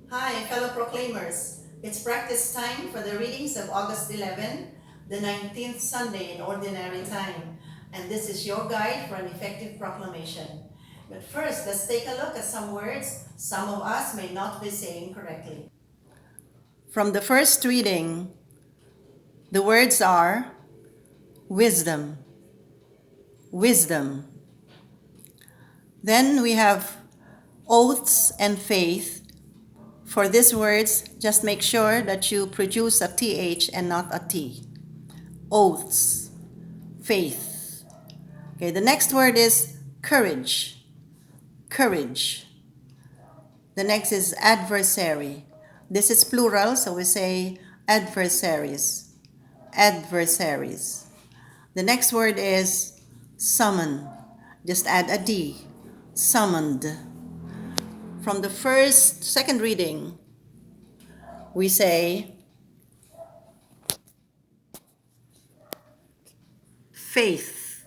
Hi, fellow proclaimers. It's practice time for the readings of August 11, the 19th Sunday in Ordinary Time. And this is your guide for an effective proclamation. But first, let's take a look at some words some of us may not be saying correctly. From the first reading, the words are wisdom, wisdom. Then we have oaths and faith. For these words, just make sure that you produce a TH and not a T. Oaths, faith. Okay, the next word is courage, courage. The next is adversary. This is plural, so we say adversaries, adversaries. The next word is summon. Just add a D, summoned. From the second reading, we say faith,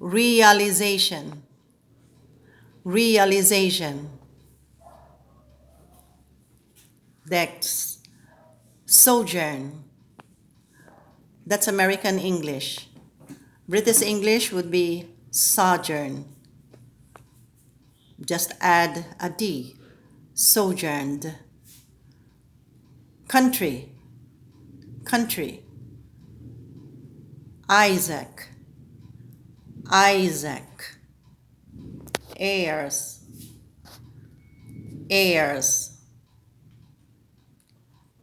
realization, realization. Next, sojourn. That's American English. British English would be sojourn. Just add a D, sojourned. Country, country. Isaac, Isaac. Heirs, heirs.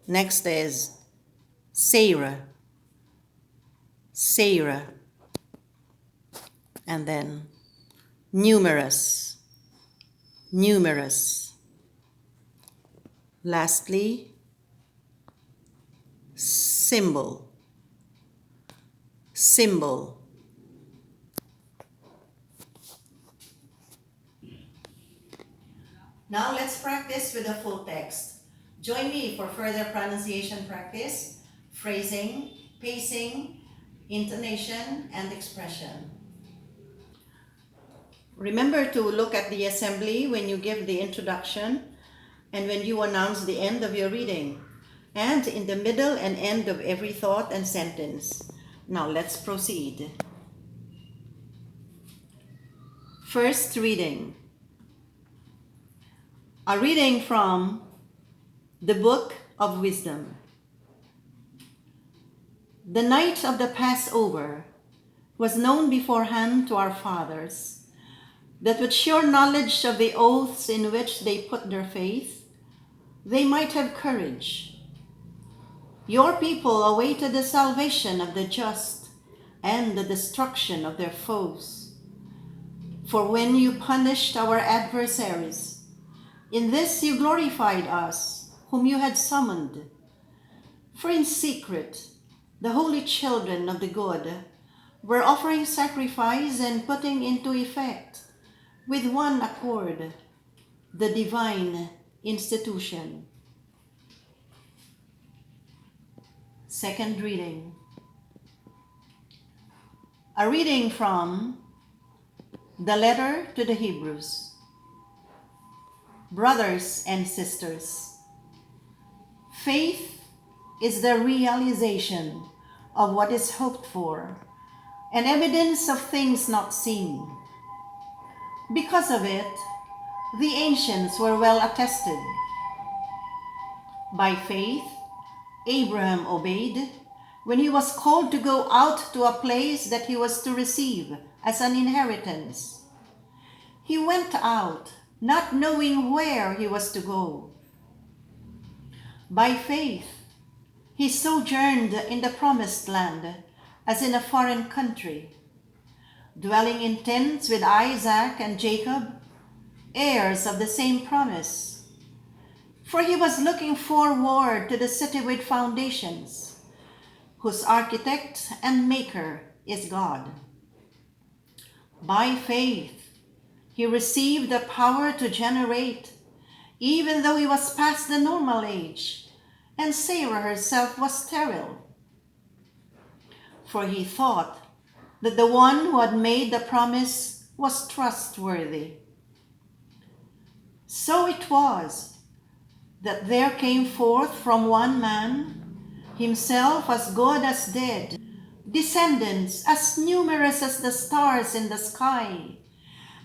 Next is Sarah, Sarah. And then numerous, numerous. Lastly, symbol, symbol. Now let's practice with the full text. Join me for further pronunciation practice, phrasing, pacing, intonation, and expression. Remember to look at the assembly when you give the introduction and when you announce the end of your reading, and in the middle and end of every thought and sentence. Now let's proceed. First reading. A reading from the Book of Wisdom. The night of the Passover was known beforehand to our fathers, that with sure knowledge of the oaths in which they put their faith, they might have courage. Your people awaited the salvation of the just and the destruction of their foes. For when you punished our adversaries, in this you glorified us, whom you had summoned. For in secret, the holy children of the good were offering sacrifice and putting into effect, with one accord, the divine institution. Second reading. A reading from the letter to the Hebrews. Brothers and sisters, faith is the realization of what is hoped for, and evidence of things not seen. Because of it, the ancients were well attested. By faith, Abraham obeyed when he was called to go out to a place that he was to receive as an inheritance. He went out, not knowing where he was to go. By faith, he sojourned in the promised land as in a foreign country, dwelling in tents with Isaac and Jacob, heirs of the same promise. For he was looking forward to the city with foundations, whose architect and maker is God. By faith, he received the power to generate, even though he was past the normal age, and Sarah herself was sterile. For he thought that the one who had made the promise was trustworthy. So it was that there came forth from one man, himself as good as dead, descendants as numerous as the stars in the sky,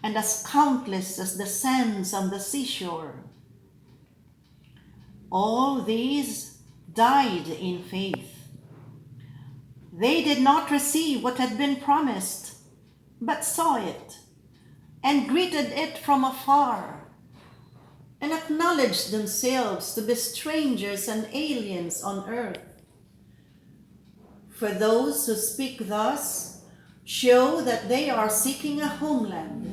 and as countless as the sands on the seashore. All these died in faith. They did not receive what had been promised, but saw it, and greeted it from afar, and acknowledged themselves to be strangers and aliens on earth. For those who speak thus show that they are seeking a homeland.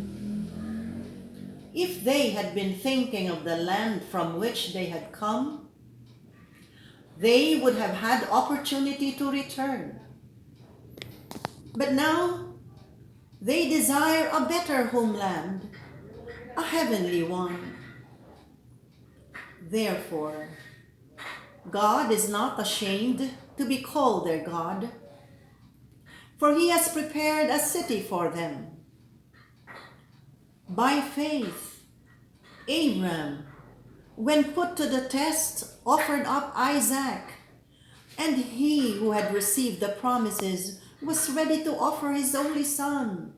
If they had been thinking of the land from which they had come, they would have had opportunity to return. But now they desire a better homeland, a heavenly one. Therefore, God is not ashamed to be called their God, for he has prepared a city for them. By faith, Abram, when put to the test, offered up Isaac, and he who had received the promises was ready to offer his only son,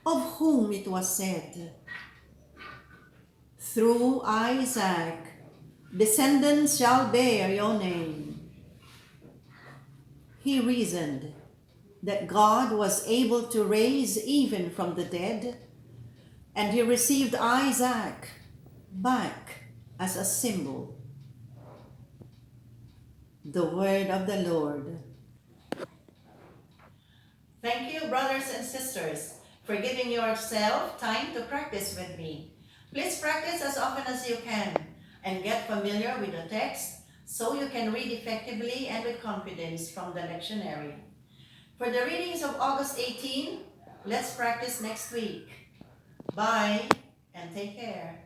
of whom it was said, "Through Isaac, descendants shall bear your name." He reasoned that God was able to raise even from the dead, and he received Isaac back as a symbol. The word of the Lord. Thank you, brothers and sisters, for giving yourself time to practice with me. Please practice as often as you can and get familiar with the text so you can read effectively and with confidence from the lectionary. For the readings of August 18, let's practice next week. Bye and take care.